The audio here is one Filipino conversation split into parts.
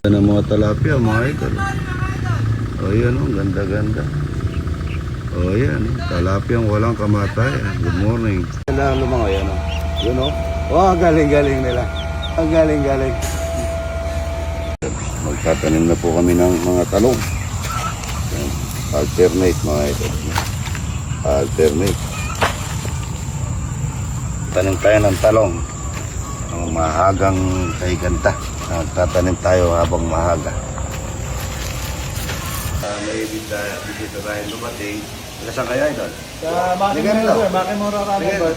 Yan ang mga talapia, mga idol. O yan o, ganda-ganda. O yan, talapiang walang kamatay. Good morning. Kailangan lumango yan o. Yun o. Wow, galing-galing nila. Ang galing-galing. Magtatanim na po kami ng mga talong. Yan. Alternate mga idol. Alternate. Tanim tayo ng talong. Ang mahagang kaiganta. Magtatanim tayo habang mahaga. May bisita tayo lumating. Saan kaya idol? Sa Makimura, Makimura Roundabout.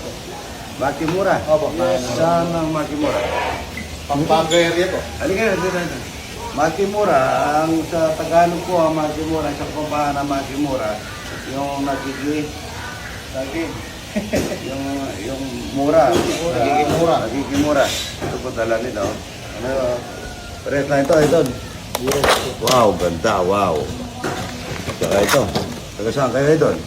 Makimura? Opo. Saan ang Makimura? Pampanga area po. Halika na. Makimura, ang sa Tagalog po ang Makimura, sa kumbahan ng Makimura, yung saging. yung mura. Nagiging mura. Ito po dala nila. Ano, pares lang ito, idol. Wow, ganda, wow. Saka ito. Taga saan kayo, idol?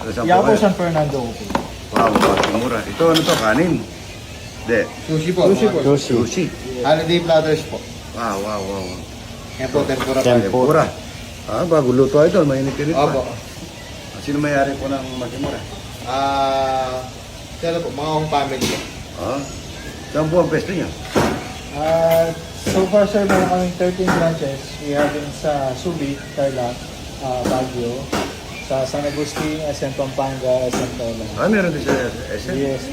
Taga saan Yan po po kayo? San Fernando po. Wow, mura. Ito ano to, kanin? Hindi. Sushi po. Sushi po. Sushi. Holiday platters po. Wow. Yan po, tempura po. Tempura. Bago luto, idol. Mainit-init pa. Opo. Sino may-ari po ng Makimura? Sila po, mga home family po. Saan po ang pesto niya? So far sir, meron kaming 13 branches. We have in sa Subic, Tarlac, Baguio, sa San Agustin, SM Pampanga, SM Tarlac. Meron din sa SM? Yes.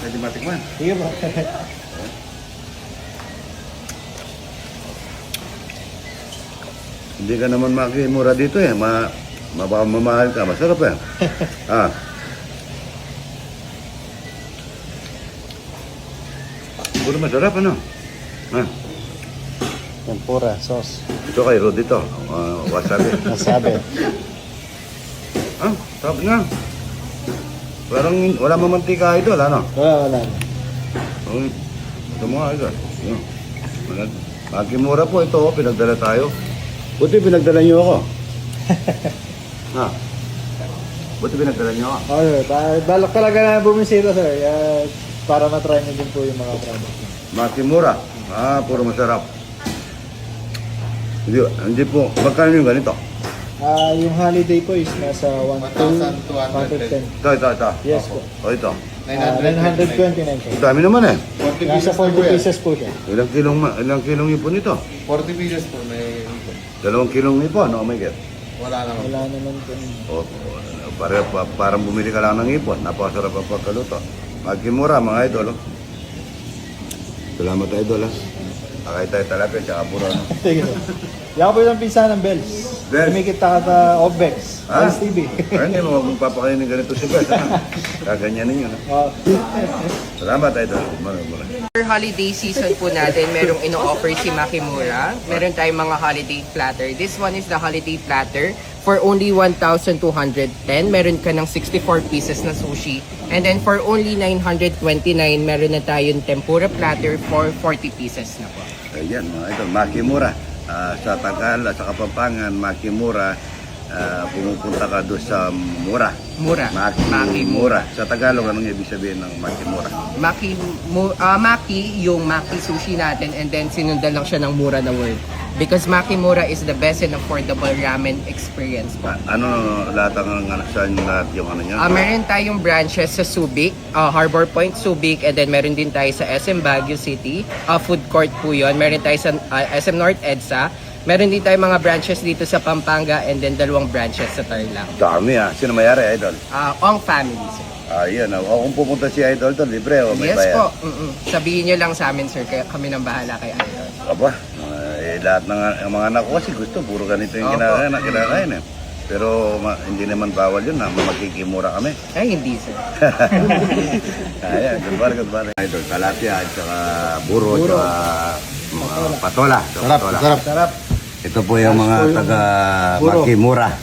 Pwede matikman. Sige po. Hindi ka naman makimura dito eh. Mamahal ka. Masarap eh. Puro masarap ano? Tempura, sauce. Ito kay Rod ito. Wasabi. Wasabi. Sarap nga. Parang wala mamantika idol, ano? Wala. Ito mga idol. Makimura po ito, pinagdala tayo. Buti pinagdala niyo ako. Buti pinagdala niyo ako. Balak talaga na bumisita sir. Para matry nyo din po yung mga product. Makimura. Puro masarap. Hindi po. Magkano yung ganito? Yung holiday po is nasa 1,210. Ito. Yes po. Ito. 929 po. Dami naman eh. Nasa 40 pieces po siya. Ilang kilong ipon ito? 40 pieces po may 2 kilong ipon, oh my God. wala naman. Wala naman po. Parang bumili ka lang ng ipon. Napakasarap ang pagkaluto. Makimura mga idol. Salamat idol ha. Nakay tayo talapia tsaka puro. Sige sir. Yan po yung pinsa ng Bells. Bells? Kumikita ka sa Obbex. Bells TV. Hindi mo magpapakainin ganito si Beth. Kaganyanin yun. Salamat idol. For holiday season po natin, merong ino-offer si Makimura. Meron tayong mga holiday platter. This one is the holiday platter for only 1,210. Meron ka ng 64 pieces na sushi. And then for only 929, meron na tayong tempura platter for 40 pieces na po. Ayan mga idol. Makimura. Sa Tagal, sa Kapampangan, Makimura. Pumupunta ka doon sa Mura. Makimura. Sa Tagalog, anong ibig sabihin ng Makimura? Maki, yung Maki sushi natin, and then sinundan lang siya ng mura na word. Because Makimura is the best and affordable ramen experience po. Lahat saan lahat yung ano niya? Meron tayong branches sa Subic, Harbor Point, Subic, and then meron din tayo sa SM Baguio City. Food court po yun. Meron tayo sa SM North EDSA. Meron din tayong mga branches dito sa Pampanga, and then 2 branches sa Tarlac. Dami Sino mayari, idol? Ong family, sir. Yan. Kung pupunta si idol to, libre o may Yes bayad? po. Sabihin nyo lang sa amin, sir. Kaya kami nang bahala kay idol. Aba, lahat ng mga anak ko kasi gusto, puro ganito yung kinakain eh. Pero hindi naman bawal yun na magkikimura kami. Ay, hindi, sir. Ayan, good morning. Idol, talapia at saka buro. Saka patola. Sarap. Ito po yung mga taga Makimura.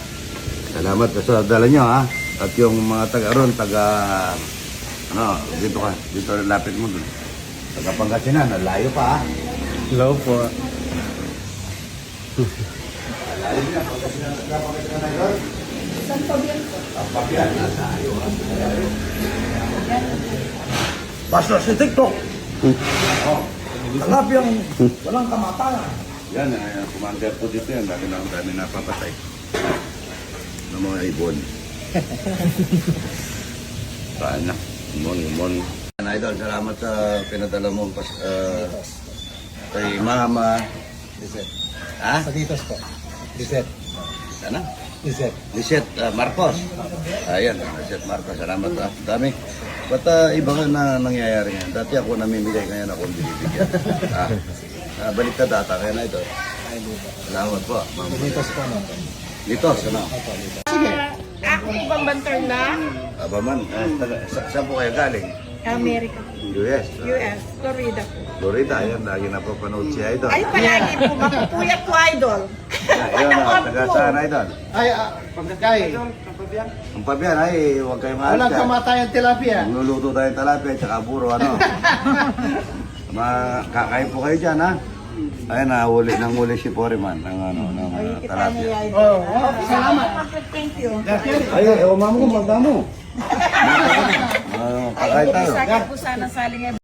Salamat sa dala nyo ha. At yung mga taga ron, dito ka. Dito lapit mo dun. Taga Pangasinan, layo pa ha. Hello po. Layo niya, Pangasinan na yun. San Fabian po. San Fabian, layo ha. Pastor si TikTok. Talapyang walang kamatayan. Yan, commander po dito yan. Lagi na ang dami napapatay ng mga ibon. Saan na? Umon. Idol, salamat sa pinadala mo kay Mama. Lisette. Ha? Paditos po. Lisette. Sana? Lisette. Lisette Marcos. Ayan, Lisette Marcos. Salamat. Dami. Ba't iba nga na nangyayari ngayon? Dati ako namimigay, ngayon ako binibigyan. Balik ka data, kaya na ito. Salamat po. Ma'am. Paditos po no. Litos, ano? Ako ibang banter na Abaman, saan po kayo galing? America, US. US, Florida. Florida, ayan, lagi napapanood siya ito. Ay, palagi po, mapupuyat ko, idol. Ayun na, taga saan na ito? Ay, pagkakay. Ang pabiyan, ay, huwag kayong maalis Walang yan. kamatayan tilapia. Ngluluto tayong talapia at saka buro, ano? Kakain po kayo dyan, ha? Ayun, nahuli si Foreman ng, talapia. Oh, Salamat. Thank you. Ay, mama ko, magda mo. Kakain tayo. Sakit po sana saling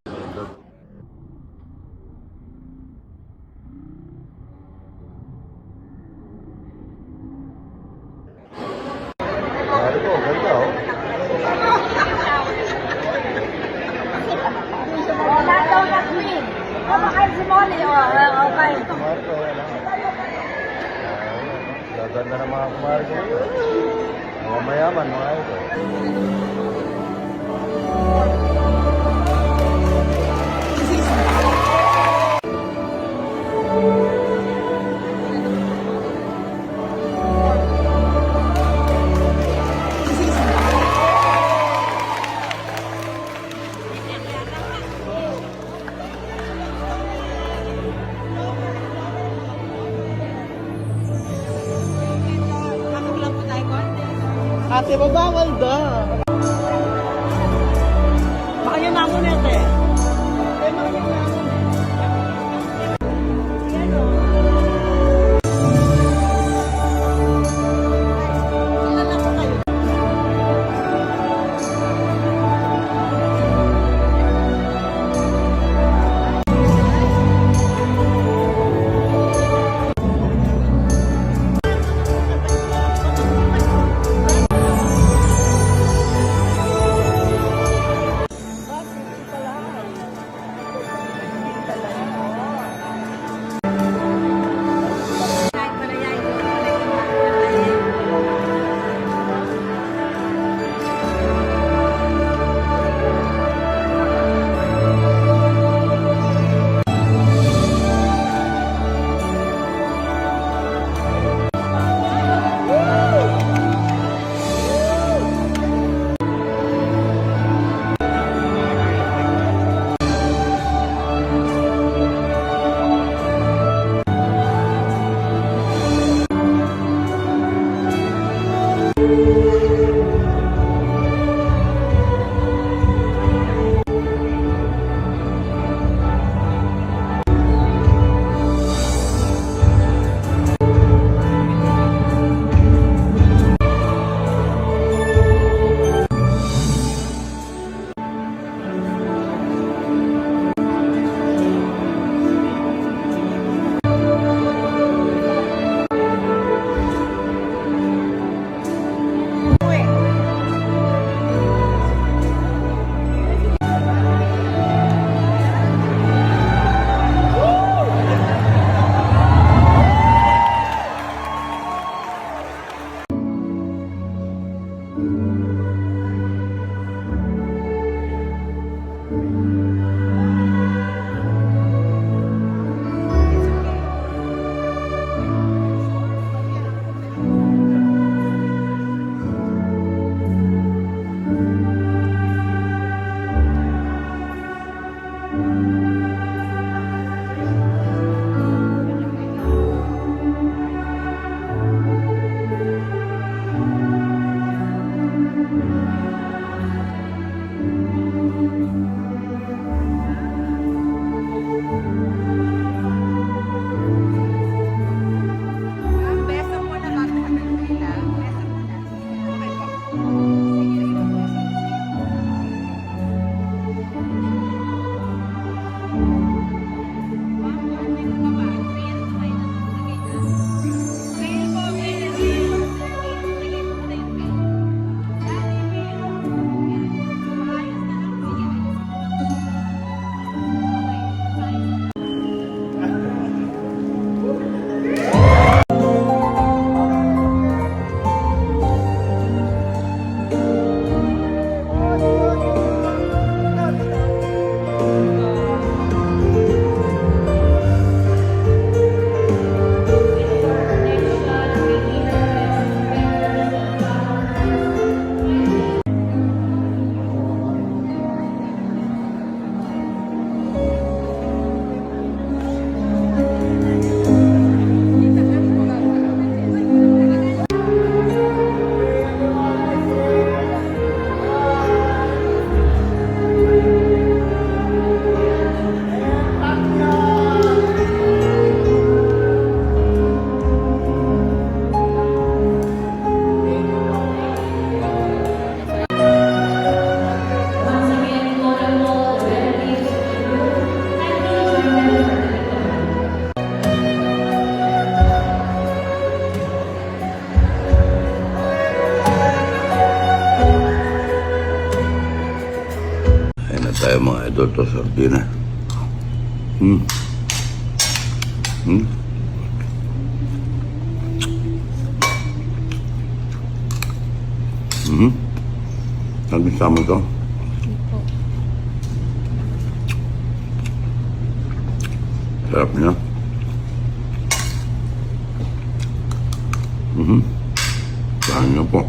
Ay po, ganda, oh. Wala daw na queen. Kumakain si Molly. Okay. Gaganda ng mga kumari ko. Mga mayaman, mga ito. Ate, babawal daw. Baka yun na muna, ate. Ito, sardina. Lagi sama ito. Sarap niya. Saan niyo po?